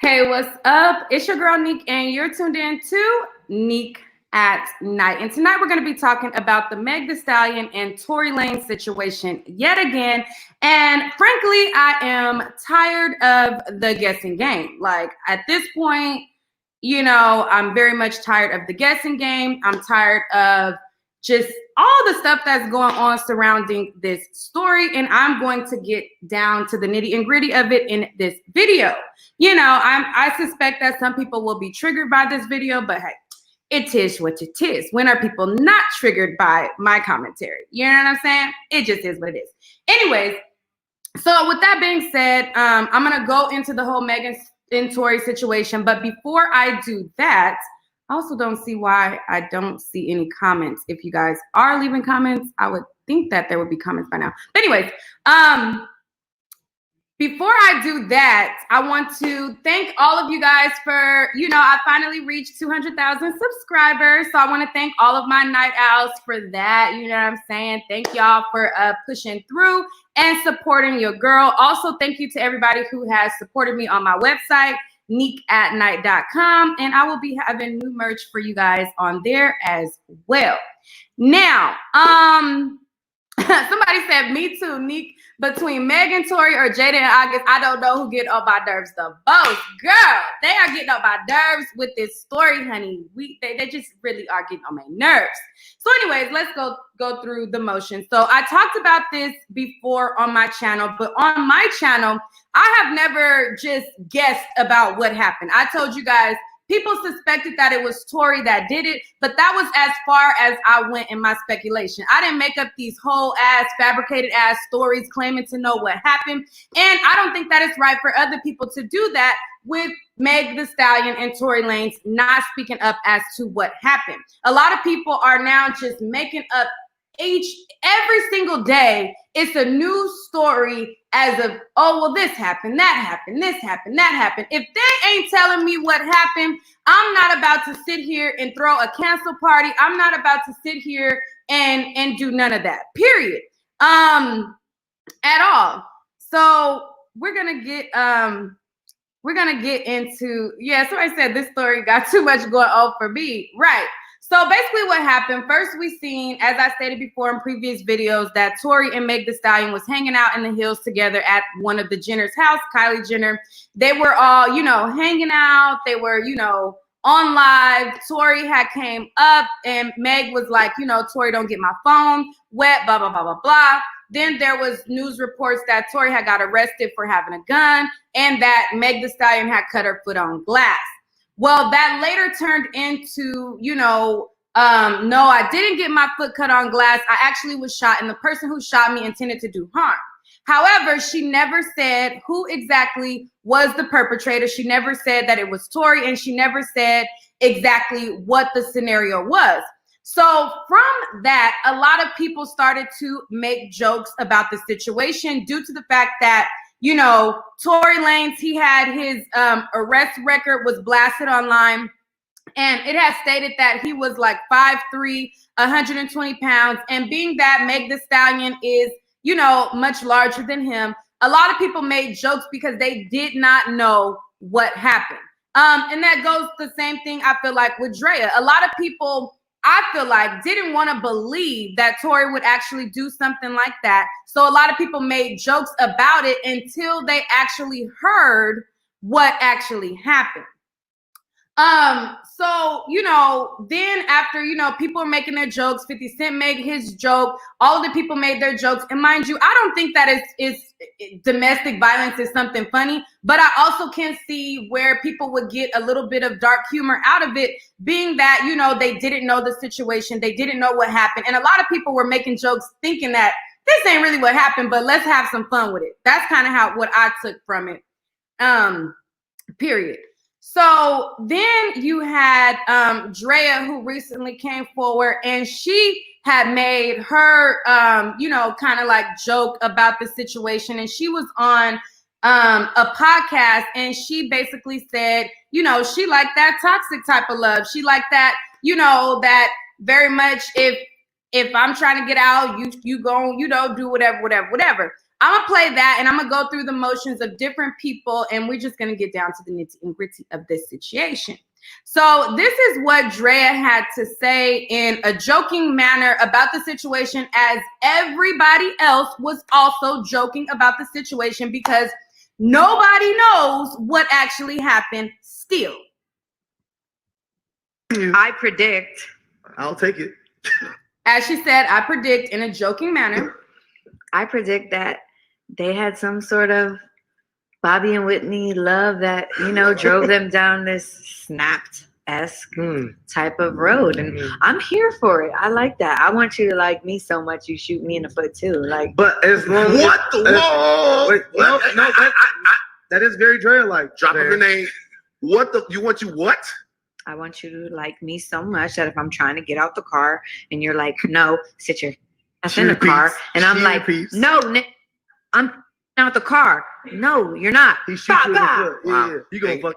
Hey, what's up? It's your girl Neek, and you're tuned in to Neek at Night. And tonight we're going to be talking about the Meg Thee Stallion and Tory Lanez situation yet again. And frankly, I am tired of the guessing game. Like at this point, I'm very much tired of the guessing game. I'm tired of just all the stuff that's going on surrounding this story. And I'm going to get down to the nitty and gritty of it in this video. I suspect that some people will be triggered by this video, but hey, it is what it is. When are people not triggered by my commentary? You know what I'm saying? It just is what it is. Anyways, so with that being said, I'm going to go into the whole Megan and Tory situation. But before I do that, I also don't see why I don't see any comments. If you guys are leaving comments, I would think that there would be comments by now. But anyways, before I do that, I want to thank all of you guys for, I finally reached 200,000 subscribers. So I want to thank all of my night owls for that. You know what I'm saying? Thank y'all for pushing through and supporting your girl. Also, thank you to everybody who has supported me on my website, neekatnight.com. And I will be having new merch for you guys on there as well. Now, somebody said, me too, Neek. Between Meg and Tory or Jada and August, I don't know who get on my nerves the most. Girl, they are getting on my nerves with this story, honey. They just really are getting on my nerves. So anyways, let's go through the motion. So I talked about this before on my channel, but on my channel, I have never just guessed about what happened. I told you guys, people suspected that it was Tory that did it, but that was as far as I went in my speculation. I didn't make up these whole fabricated ass stories claiming to know what happened. And I don't think that it's right for other people to do that with Meg Thee Stallion and Tory Lanez not speaking up as to what happened. A lot of people are now just making up every single day. It's a new story as of, oh, well, this happened, that happened, this happened, that happened. If they ain't telling me what happened, I'm not about to sit here and throw a cancel party. I'm not about to sit here and do none of that, period, at all. So we're gonna get into, somebody said this story got too much going on for me, right? So basically what happened, first we seen, as I stated before in previous videos, that Tory and Meg Thee Stallion was hanging out in the hills together at one of the Jenner's house, Kylie Jenner. They were all, hanging out. They were, on live. Tory had came up and Meg was like, Tory, don't get my phone wet, blah, blah, blah, blah, blah. Then there was news reports that Tory had got arrested for having a gun and that Meg Thee Stallion had cut her foot on glass. Well, that later turned into, no, I didn't get my foot cut on glass. I actually was shot, and the person who shot me intended to do harm. However, she never said who exactly was the perpetrator. She never said that it was Tory, and she never said exactly what the scenario was. So from that, a lot of people started to make jokes about the situation due to the fact that Tory Lanez, he had his arrest record was blasted online, and it has stated that he was like 5'3", 120 pounds. And being that Meg Thee Stallion is, much larger than him, a lot of people made jokes because they did not know what happened. And that goes the same thing, I feel like, with Drea. A lot of people, I feel like, didn't want to believe that Tory would actually do something like that. So a lot of people made jokes about it until they actually heard what actually happened. So, then after, people are making their jokes, 50 Cent made his joke, all of the people made their jokes. And mind you, I don't think that domestic violence is something funny, but I also can see where people would get a little bit of dark humor out of it, being that, they didn't know the situation. They didn't know what happened. And a lot of people were making jokes thinking that this ain't really what happened, but let's have some fun with it. That's kind of what I took from it, period. So then you had Drea, who recently came forward, and she had made her, kind of like joke about the situation. And she was on a podcast, and she basically said, she liked that toxic type of love. She liked that, that very much if I'm trying to get out, you go, do whatever. I'm gonna play that, and I'm gonna go through the motions of different people, and we're just gonna get down to the nitty and gritty of this situation. So this is what Drea had to say in a joking manner about the situation, as everybody else was also joking about the situation, because nobody knows what actually happened still. I predict. I'll take it. As she said, I predict in a joking manner. I predict that they had some sort of Bobby and Whitney love that, drove them down this Snapped-esque type of road. And I'm here for it. I like that. I want you to like me so much you shoot me in the foot too. Like, but as long What? Whoa! Wait, no, that is very Drea-like. Drop a grenade. What? I want you to like me so much that if I'm trying to get out the car and you're like, no, sit your ass in the car. And I'm like, no, I'm out the car. No, you're not. He shoots you in the foot. Wow. Yeah. You gonna fuck.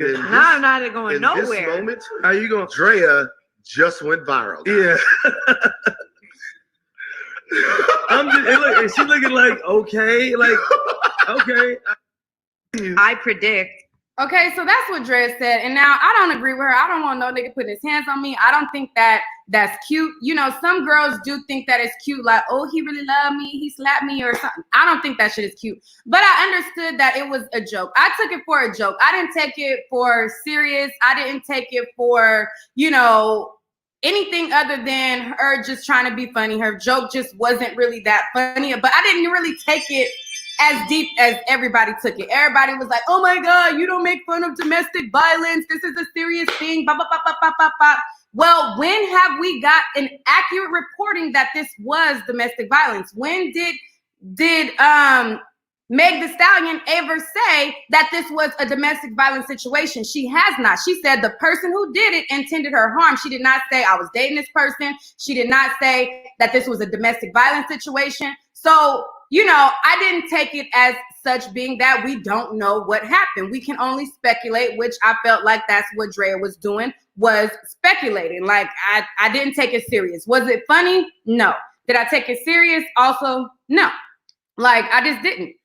I'm not going nowhere. In this moment, how you going? Drea just went viral. Yeah. And she looking like, okay, I predict. Okay, so that's what Drea said. And now I don't agree with her. I don't want no nigga putting his hands on me. I don't think that that's cute. Some girls do think that it's cute. Like, oh, he really loved me. He slapped me or something. I don't think that shit is cute. But I understood that it was a joke. I took it for a joke. I didn't take it for serious. I didn't take it for, anything other than her just trying to be funny. Her joke just wasn't really that funny. But I didn't really take it as deep as everybody took it. Everybody was like, oh my God, you don't make fun of domestic violence. This is a serious thing. Bah, bah, bah, bah, bah, bah, bah. Well, when have we got an accurate reporting that this was domestic violence? When did Meg Thee Stallion ever say that this was a domestic violence situation? She has not. She said the person who did it intended her harm. She did not say I was dating this person. She did not say that this was a domestic violence situation. So, I didn't take it as such, being that we don't know what happened. We can only speculate, which I felt like that's what Drea was doing, was speculating. Like, I didn't take it serious. Was it funny? No. Did I take it serious? Also, no. Like, I just didn't.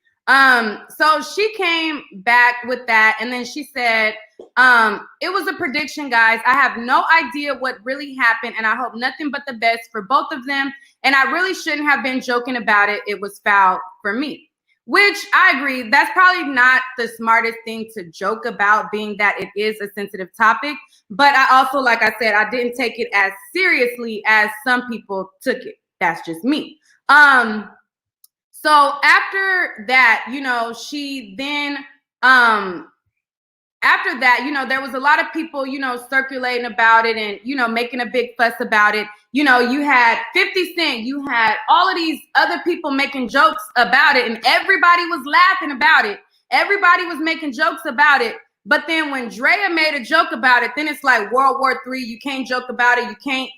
So she came back with that, and then she said, it was a prediction, guys. I have no idea what really happened, and I hope nothing but the best for both of them. And I really shouldn't have been joking about it. It was foul for me, which I agree. That's probably not the smartest thing to joke about, being that it is a sensitive topic. But I also, like I said, I didn't take it as seriously as some people took it. That's just me. So after that, she then, after that, there was a lot of people, circulating about it and, making a big fuss about it. You had 50 Cent, you had all of these other people making jokes about it, and everybody was laughing about it. Everybody was making jokes about it. But then when Drea made a joke about it, then it's like World War III. You can't joke about it. You can't,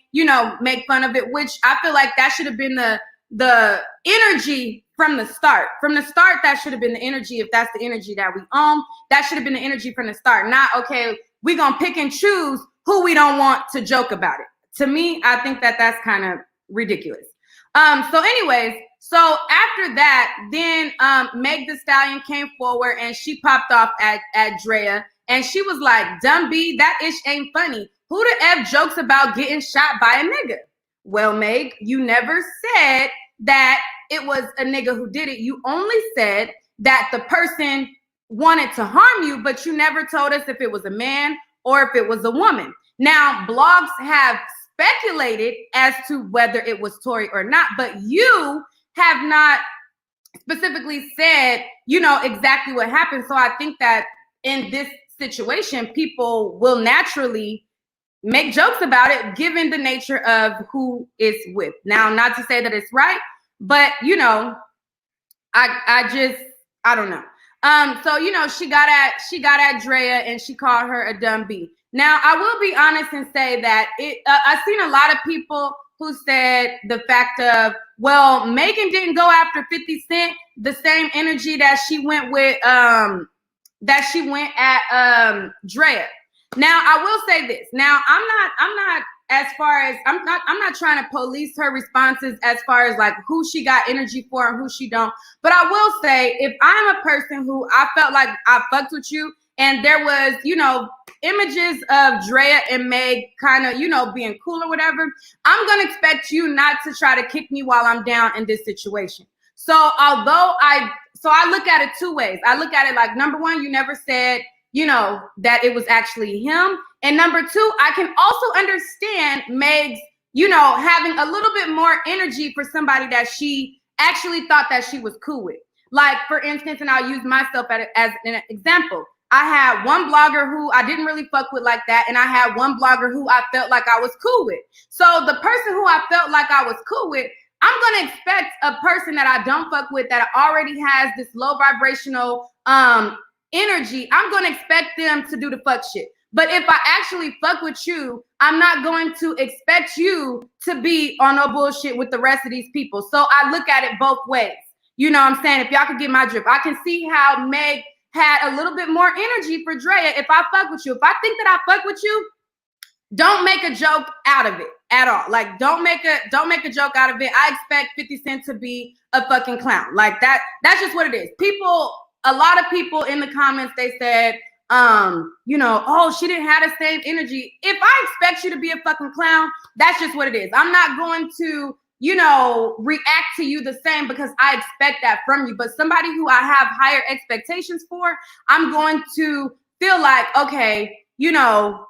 make fun of it, which I feel like that should have been the energy from the start. From the start, that should have been the energy. If that's the energy that we own, that should have been the energy from the start. Not, okay, we're going to pick and choose who we don't want to joke about it. To me, I think that that's kind of ridiculous. So anyways, so after that, then Meg Thee Stallion came forward and she popped off at Drea. And she was like, dumb B, that ish ain't funny. Who the F jokes about getting shot by a nigga? Well, Meg, you never said that it was a nigga who did it. You only said that the person wanted to harm you, but you never told us if it was a man or if it was a woman. Now, blogs have speculated as to whether it was Tory or not, but you have not specifically said, exactly what happened. So I think that in this situation, people will naturally make jokes about it, given the nature of who it's with. Now, not to say that it's right, but I don't know. So she got at Drea and she called her a dumb B. Now, I will be honest and say that I've seen a lot of people who said the fact of, well, Megan didn't go after 50 Cent the same energy that she went with at Drea. Now, I will say this. Now, I'm not as far as I'm not trying to police her responses as far as like who she got energy for and who she don't. But I will say, if I'm a person who I felt like I fucked with you and there was, you know, images of Drea and Meg kind of, you know, being cool or whatever, I'm gonna expect you not to try to kick me while I'm down in this situation. So although I look at it two ways. I look at it like, number one, you never said, you know, that it was actually him. And number two, I can also understand Meg's, you know, having a little bit more energy for somebody that she actually thought that she was cool with. Like, for instance, and I'll use myself as an example. I had one blogger who I didn't really fuck with like that. And I had one blogger who I felt like I was cool with. So the person who I felt like I was cool with, I'm going to expect a person that I don't fuck with that already has this low vibrational energy. I'm going to expect them to do the fuck shit. But if I actually fuck with you, I'm not going to expect you to be on no bullshit with the rest of these people. So I look at it both ways. You know what I'm saying? If y'all could get my drip, I can see how Meg had a little bit more energy for Drea if I fuck with you. If I think that I fuck with you, don't make a joke out of it at all. Like, don't make a joke out of it. I expect 50 Cent to be a fucking clown. Like that's just what it is. A lot of people in the comments, they said, you know, oh, she didn't have the same energy. If I expect you to be a fucking clown, that's just what it is. I'm not going to, you know, react to you the same because I expect that from you. But somebody who I have higher expectations for, I'm going to feel like, okay, you know,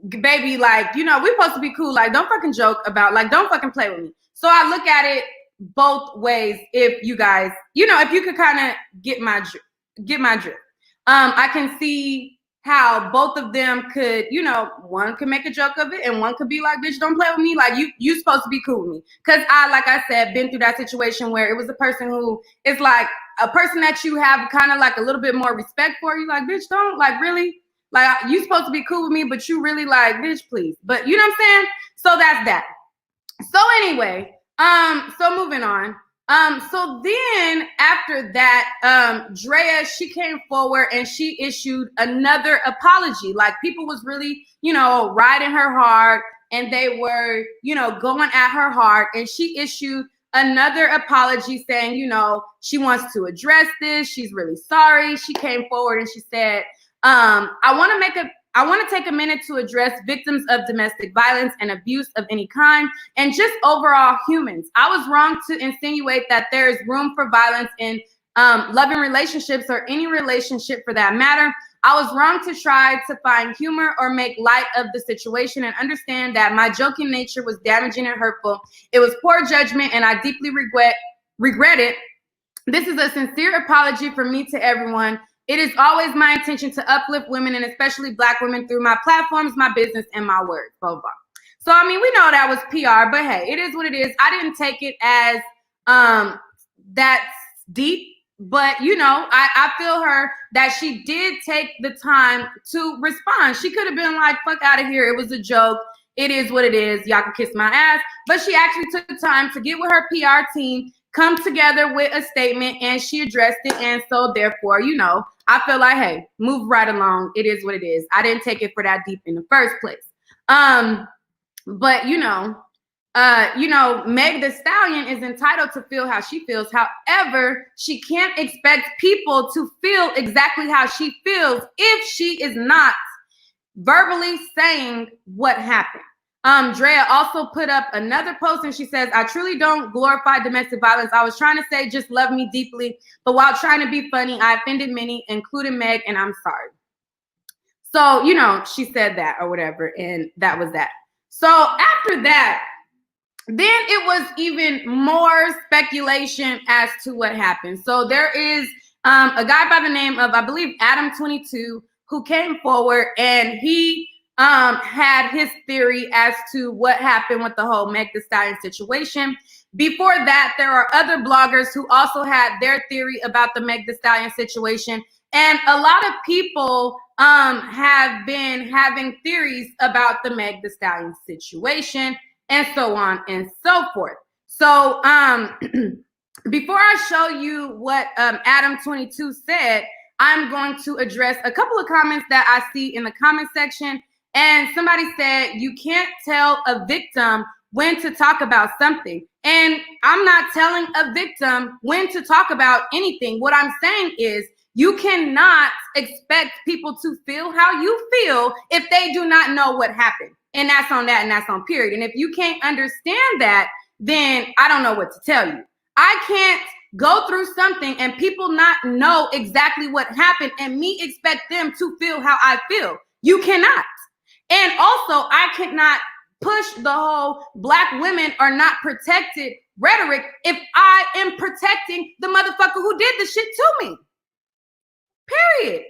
baby, like, you know, we're supposed to be cool. Like, don't fucking joke about, like, don't fucking play with me. So I look at it both ways. If you guys, you know, if you could kind of get my drift. I can see how both of them could, you know, one could make a joke of it and one could be like, bitch, don't play with me. Like, you supposed to be cool with me. Cause I, like I said, been through that situation where it was a person who is like a person that you have kind of like a little bit more respect for. You like, bitch, don't, like, really? Like, you supposed to be cool with me, but you really like, bitch, please. But you know what I'm saying? So that's that. So anyway, so moving on. So then after that, Drea, she came forward and she issued another apology. Like, people was really, you know, riding her hard and they were, you know, going at her hard. And she issued another apology saying, you know, she wants to address this. She's really sorry. She came forward and she said, I want to take a minute to address victims of domestic violence and abuse of any kind, and just overall humans. I was wrong to insinuate that there is room for violence in loving relationships or any relationship for that matter. I was wrong to try to find humor or make light of the situation, and understand that my joking nature was damaging and hurtful. It was poor judgment and I deeply regret it. This is a sincere apology from me to everyone. It is always my intention to uplift women, and especially Black women, through my platforms, my business, and my words. Blah, blah. So, I mean, we know that was PR, but hey, it is what it is. I didn't take it as that deep, but, you know, I feel her that she did take the time to respond. She could have been like, fuck out of here. It was a joke. It is what it is. Y'all can kiss my ass. But she actually took the time to get with her PR team, come together with a statement, and she addressed it. And so therefore, you know, I feel like, hey, move right along. It is what it is. I didn't take it for that deep in the first place. But you know, Meg the Stallion is entitled to feel how she feels. However, she can't expect people to feel exactly how she feels if she is not verbally saying what happened. Drea also put up another post and she says, I truly don't glorify domestic violence. I was trying to say, just love me deeply. But while trying to be funny, I offended many, including Meg, and I'm sorry. So, you know, she said that or whatever. And that was that. So after that, then it was even more speculation as to what happened. So there is a guy by the name of, I believe, Adam22, who came forward and he had his theory as to what happened with the whole Meg Thee Stallion situation. Before that, there are other bloggers who also had their theory about the Meg Thee Stallion situation. And a lot of people have been having theories about the Meg Thee Stallion situation, and so on and so forth. So before I show you what Adam22 said, I'm going to address a couple of comments that I see in the comment section. And somebody said, you can't tell a victim when to talk about something. And I'm not telling a victim when to talk about anything. What I'm saying is you cannot expect people to feel how you feel if they do not know what happened. And that's on that, and that's on period. And if you can't understand that, then I don't know what to tell you. I can't go through something and people not know exactly what happened and me expect them to feel how I feel. You cannot. And also, I cannot push the whole Black women are not protected rhetoric if I am protecting the motherfucker who did the shit to me. Period.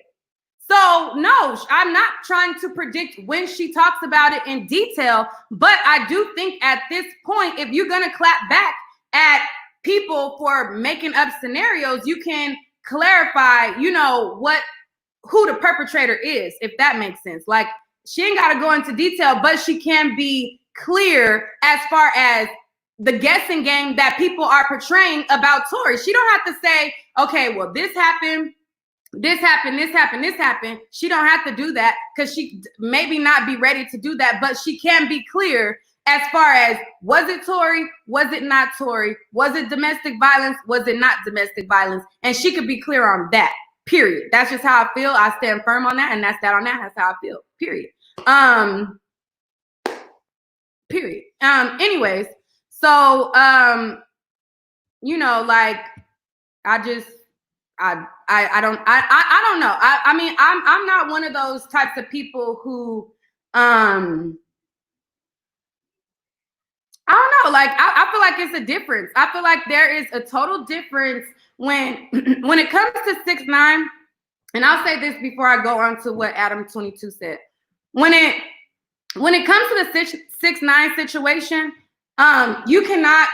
So no, I'm not trying to predict when she talks about it in detail, but I do think at this point, if you're gonna clap back at people for making up scenarios, you can clarify, you know, who the perpetrator is, if that makes sense. Like, she ain't got to go into detail, but she can be clear as far as the guessing game that people are portraying about Tory. She don't have to say, okay, well, this happened, this happened, this happened, this happened. She don't have to do that because she maybe not be ready to do that, but she can be clear as far as, was it Tory? Was it not Tory? Was it domestic violence? Was it not domestic violence? And she could be clear on that, period. That's just how I feel. I stand firm on that, and that's that on that. That's how I feel, period. Period. Anyways, so, you know, like, I don't know. I mean, I'm not one of those types of people who, I don't know. Like, I feel like it's a difference. I feel like there is a total difference when it comes to 6ix9ine. And I'll say this before I go on to what Adam 22 said. When it comes to the 6ix9ine situation, you cannot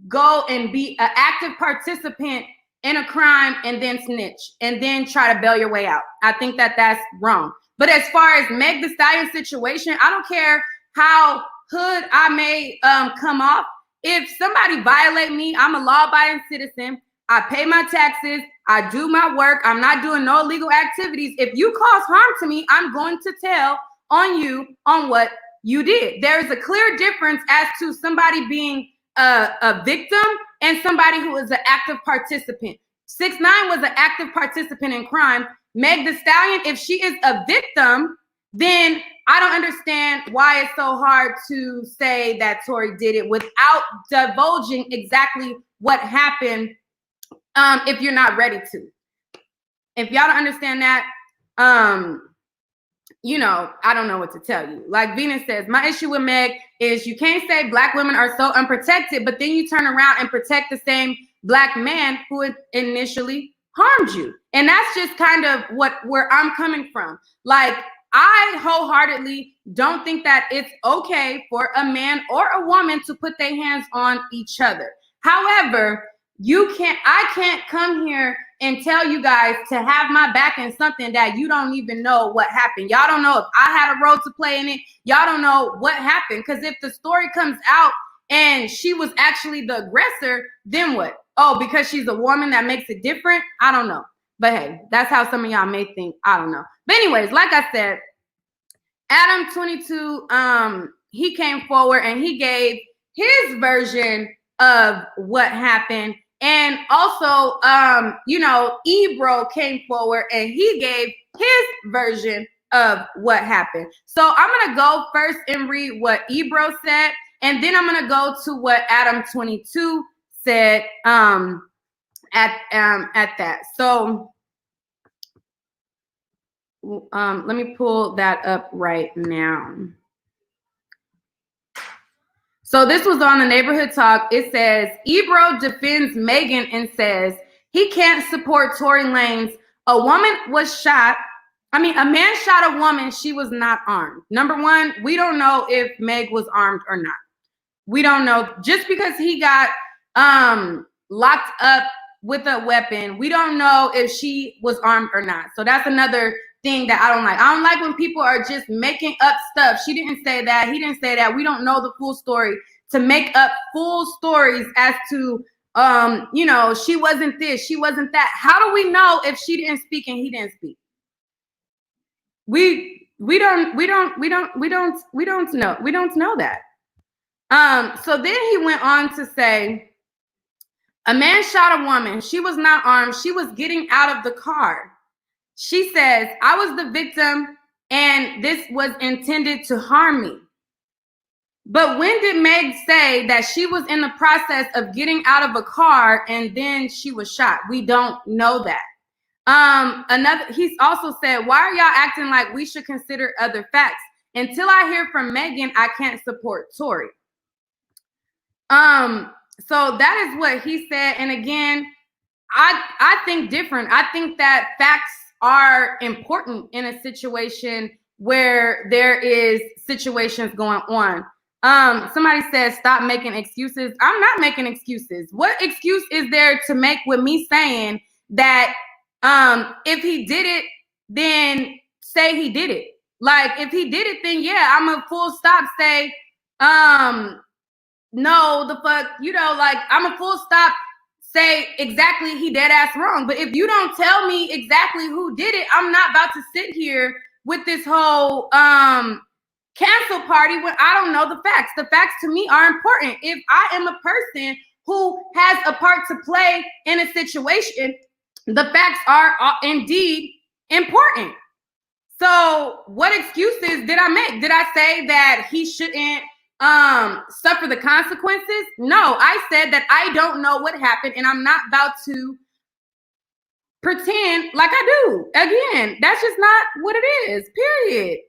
go and be an active participant in a crime and then snitch and then try to bail your way out. I think that that's wrong. But as far as Meg Thee Stallion situation, I don't care how hood I may come off. If somebody violate me, I'm a law-abiding citizen. I pay my taxes. I do my work. I'm not doing no illegal activities. If you cause harm to me, I'm going to tell on you on what you did. There is a clear difference as to somebody being a victim and somebody who is an active participant. 6ix9ine was an active participant in crime. Meg Thee Stallion, if she is a victim, then I don't understand why it's so hard to say that Tory did it without divulging exactly what happened, if you're not ready to. If y'all don't understand that, you know, I don't know what to tell you. Like Venus says, my issue with Meg is you can't say Black women are so unprotected, but then you turn around and protect the same Black man who initially harmed you. And that's just kind of where I'm coming from. Like, I wholeheartedly don't think that it's okay for a man or a woman to put their hands on each other. However, I can't come here and tell you guys to have my back in something that you don't even know what happened. Y'all don't know if I had a role to play in it. Y'all don't know what happened. Because if the story comes out and she was actually the aggressor, then what? Oh, because she's a woman, that makes it different? I don't know. But hey, that's how some of y'all may think. I don't know. But anyways, like I said, Adam 22, he came forward and he gave his version of what happened. And also, you know, Ebro came forward and he gave his version of what happened. So I'm going to go first and read what Ebro said. And then I'm going to go to what Adam 22 said at that. So let me pull that up right now. So this was on the Neighborhood Talk. It says, Ebro defends Megan and says he can't support Tory Lanez. A man shot a woman. She was not armed. Number one, we don't know if Meg was armed or not. We don't know. Just because he got locked up with a weapon, we don't know if she was armed or not. So that's another thing that I don't like. I don't like when people are just making up stuff. She didn't say that. He didn't say that. We don't know the full story to make up full stories as to, you know, she wasn't this, she wasn't that. How do we know if she didn't speak and he didn't speak? We don't know that. So then he went on to say, a man shot a woman. She was not armed. She was getting out of the car. She says, I was the victim and this was intended to harm me. But when did Meg say that she was in the process of getting out of a car and then she was shot? We don't know that. He's also said, why are y'all acting like we should consider other facts? Until I hear from Megan, I can't support Tory. So that is what he said. And again, I think different. I think that facts are important in a situation where there is situations going on. Somebody says, stop making excuses. I'm not making excuses. What excuse is there to make with me saying that if he did it, then say he did it? Like, if he did it, then yeah, I'm a full stop say, no, the fuck, like, I'm a full stop say exactly he dead ass wrong. But if you don't tell me exactly who did it, I'm not about to sit here with this whole cancel party when I don't know the facts. The facts to me are important. If I am a person who has a part to play in a situation, the facts are indeed important. So what excuses did I make? Did I say that he shouldn't suffer the consequences? No, I said that I don't know what happened and I'm not about to pretend like I do. Again, that's just not what it is, period.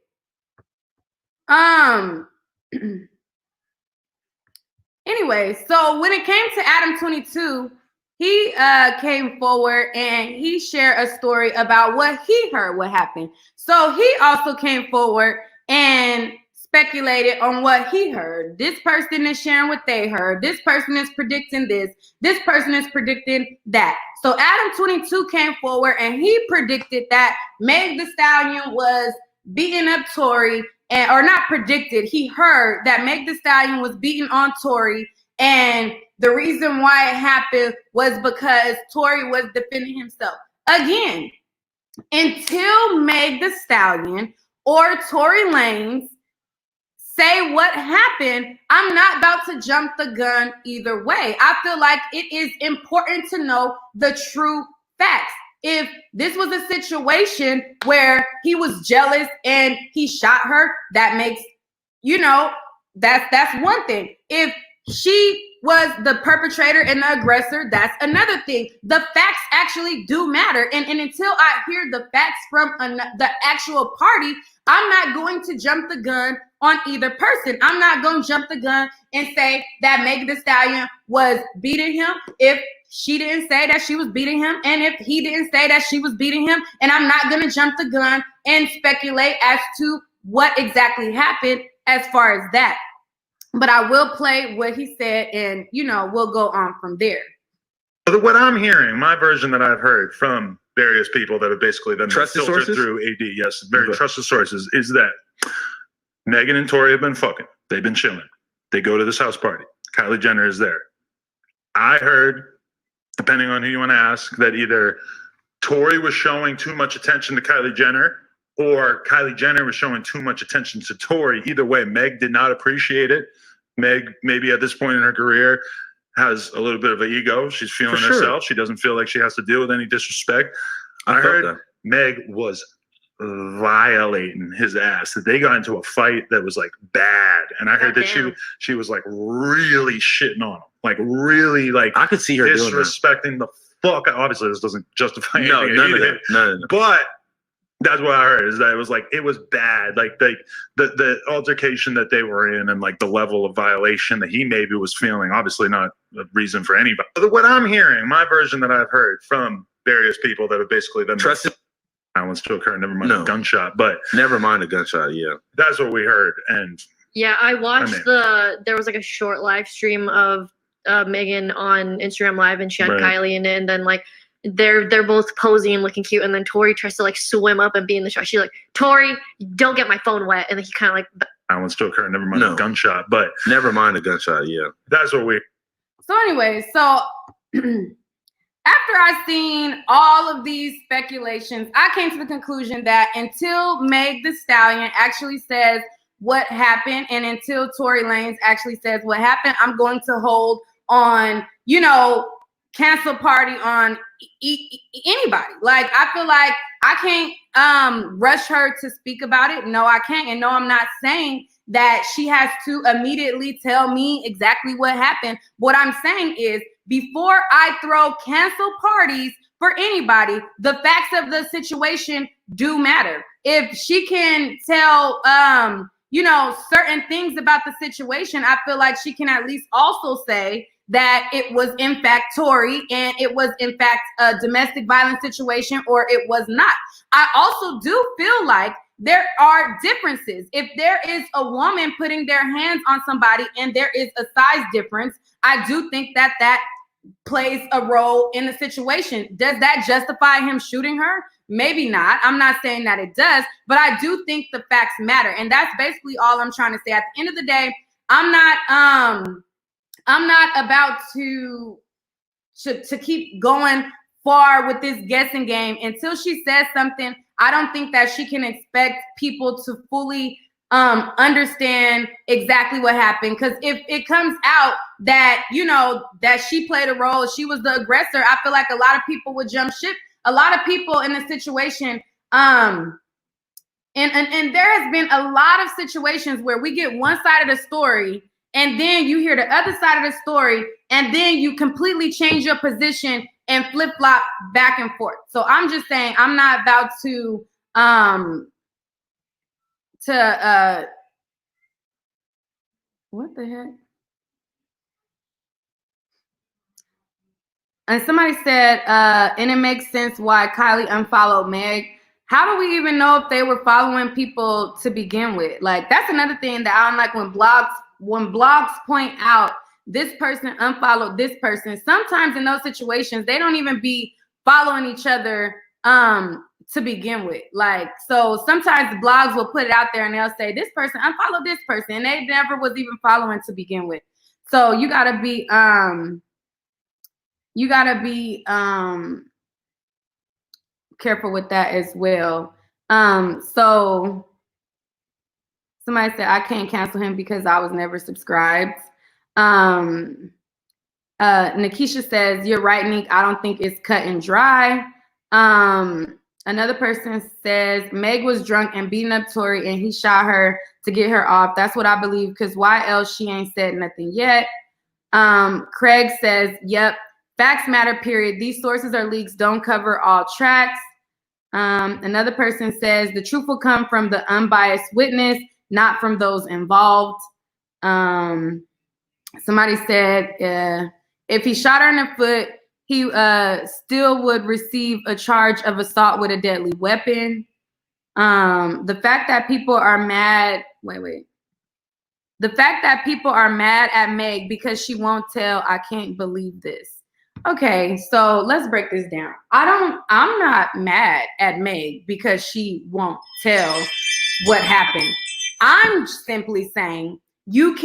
Anyway, so when it came to Adam 22, he came forward and he shared a story about what he heard what happened. So he also came forward and speculated on what he heard. This person is sharing what they heard. This person is predicting this. This person is predicting that. So Adam 22 came forward and he predicted that Meg Thee Stallion was beating up Tory, or not predicted. He heard that Meg Thee Stallion was beating on Tory, and the reason why it happened was because Tory was defending himself. Again, until Meg Thee Stallion or Tory Lanez say what happened, I'm not about to jump the gun either way. I feel like it is important to know the true facts. If this was a situation where he was jealous and he shot her, that makes, that's one thing. If she was the perpetrator and the aggressor, that's another thing. The facts actually do matter. And until I hear the facts from the actual party, I'm not going to jump the gun on either person. I'm not going to jump the gun and say that Meg Thee Stallion was beating him if she didn't say that she was beating him, and if he didn't say that she was beating him. And I'm not going to jump the gun and speculate as to what exactly happened as far as that. But I will play what he said, and, we'll go on from there. What I'm hearing, my version that I've heard from various people that have basically been Trusted filtered sources? through AD, yes, very trusted sources, is that Megan and Tory have been fucking. They've been chilling. They go to this house party. Kylie Jenner is there. I heard, depending on who you want to ask, that either Tory was showing too much attention to Kylie Jenner or Kylie Jenner was showing too much attention to Tory. Either way, Meg did not appreciate it. Meg, maybe at this point in her career, has a little bit of an ego. She's feeling herself. She doesn't feel like she has to deal with any disrespect. I heard that Meg was violating his ass. That they got into a fight that was like bad, and I heard that she was like really shitting on him, like really like I could see her disrespecting the fuck. Obviously, this doesn't justify anything. None of that. No. But that's what I heard, is that it was bad. Like the altercation that they were in and like the level of violation that he maybe was feeling, obviously not a reason for anybody. What I'm hearing, my version that I've heard from various people that have basically been trusted violence to occur, never mind a gunshot, but never mind a gunshot, yeah. That's what we heard. And yeah, I watched there was like a short live stream of Megan on Instagram Live, and she had Kylie in it, and then like they're both posing and looking cute, and then Tory tries to like swim up and be in the shot. She's like, Tory, don't get my phone wet. And then he kind of like violence to occur, never mind a gunshot, but never mind a gunshot, yeah. That's what we So anyway, so After I seen all of these speculations, I came to the conclusion that until Meg Thee Stallion actually says what happened, and until Tory Lanez actually says what happened, I'm going to hold on, cancel party on anybody. Like, I feel like I can't rush her to speak about it. No, I can't. And no, I'm not saying that she has to immediately tell me exactly what happened. What I'm saying is, before I throw cancel parties for anybody, the facts of the situation do matter. If she can tell, certain things about the situation, I feel like she can at least also say that it was in fact Tory and it was in fact a domestic violence situation, or it was not. I also do feel like there are differences. If there is a woman putting their hands on somebody and there is a size difference, I do think that plays a role in the situation. Does that justify him shooting her? Maybe not. I'm not saying that it does, but I do think the facts matter. And that's basically all I'm trying to say. At the end of the day, I'm not about to keep going far with this guessing game. Until she says something, I don't think that she can expect people to fully understand exactly what happened. Because if it comes out that, that she played a role, she was the aggressor, I feel like a lot of people would jump ship. A lot of people in the situation, and there has been a lot of situations where we get one side of the story and then you hear the other side of the story and then you completely change your position and flip-flop back and forth. So I'm just saying, I'm not about to what the heck? And somebody said, and it makes sense why Kylie unfollowed Meg. How do we even know if they were following people to begin with? Like, that's another thing that I don't like when blogs point out this person unfollowed this person. Sometimes in those situations, they don't even be following each other to begin with. Like, so sometimes the blogs will put it out there and they'll say this person unfollowed this person, and they never was even following to begin with. So you gotta be careful with that as well. So somebody said I can't cancel him because I was never subscribed. Nikisha says, you're right, Nick. I don't think it's cut and dry. Another person says Meg was drunk and beating up Tory and he shot her to get her off. That's what I believe, because why else she ain't said nothing yet. Craig says, yep, facts matter, period. These sources or leaks don't cover all tracks. Another person says the truth will come from the unbiased witness, not from those involved. Somebody said if he shot her in the foot, he still would receive a charge of assault with a deadly weapon. The fact that people are mad, the fact that people are mad at Meg because she won't tell, I can't believe this. Okay, so let's break this down. I'm not mad at Meg because she won't tell what happened. I'm simply saying Meg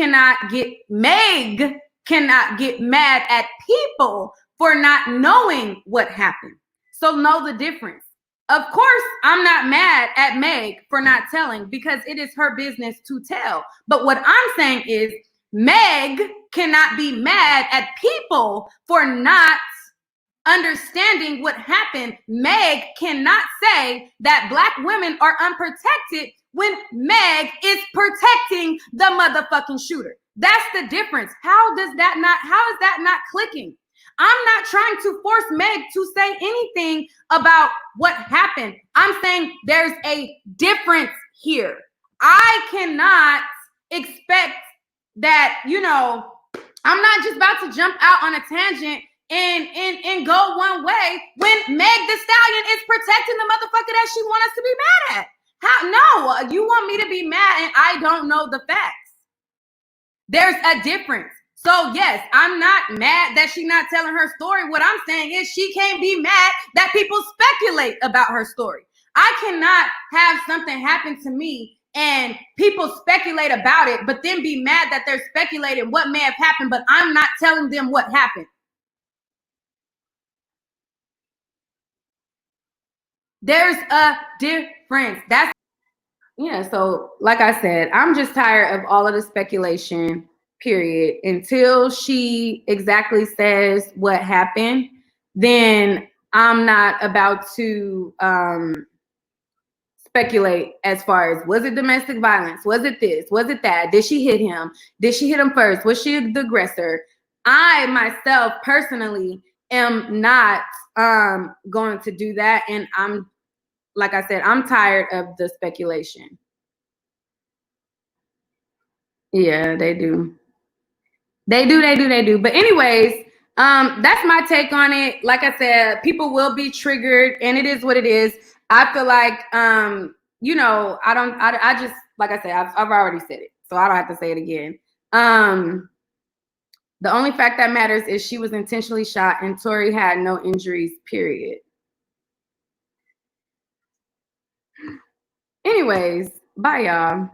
cannot get mad at people for not knowing what happened. So know the difference. Of course, I'm not mad at Meg for not telling, because it is her business to tell. But what I'm saying is Meg cannot be mad at people for not understanding what happened. Meg cannot say that Black women are unprotected when Meg is protecting the motherfucking shooter. That's the difference. How is that not clicking? I'm not trying to force Meg to say anything about what happened. I'm saying there's a difference here. I cannot expect that, I'm not just about to jump out on a tangent and go one way when Meg Thee Stallion is protecting the motherfucker that she wants us to be mad at. How? No, you want me to be mad and I don't know the facts. There's a difference. So yes, I'm not mad that she's not telling her story. What I'm saying is she can't be mad that people speculate about her story. I cannot have something happen to me and people speculate about it, but then be mad that they're speculating what may have happened, but I'm not telling them what happened. There's a difference. That's yeah. So, like I said, I'm just tired of all of the speculation. Period. Until she exactly says what happened, then I'm not about to speculate as far as was it domestic violence? Was it this? Was it that? Did she hit him? Did she hit him first? Was she the aggressor? I myself personally am not going to do that. And I'm, like I said, I'm tired of the speculation. Yeah, they do. They do. But anyways, that's my take on it. Like I said, people will be triggered, and it is what it is. I feel like, you know, I just, like I said, I've already said it, so I don't have to say it again. The only fact that matters is she was intentionally shot, and Tory had no injuries, period. Anyways, bye, y'all.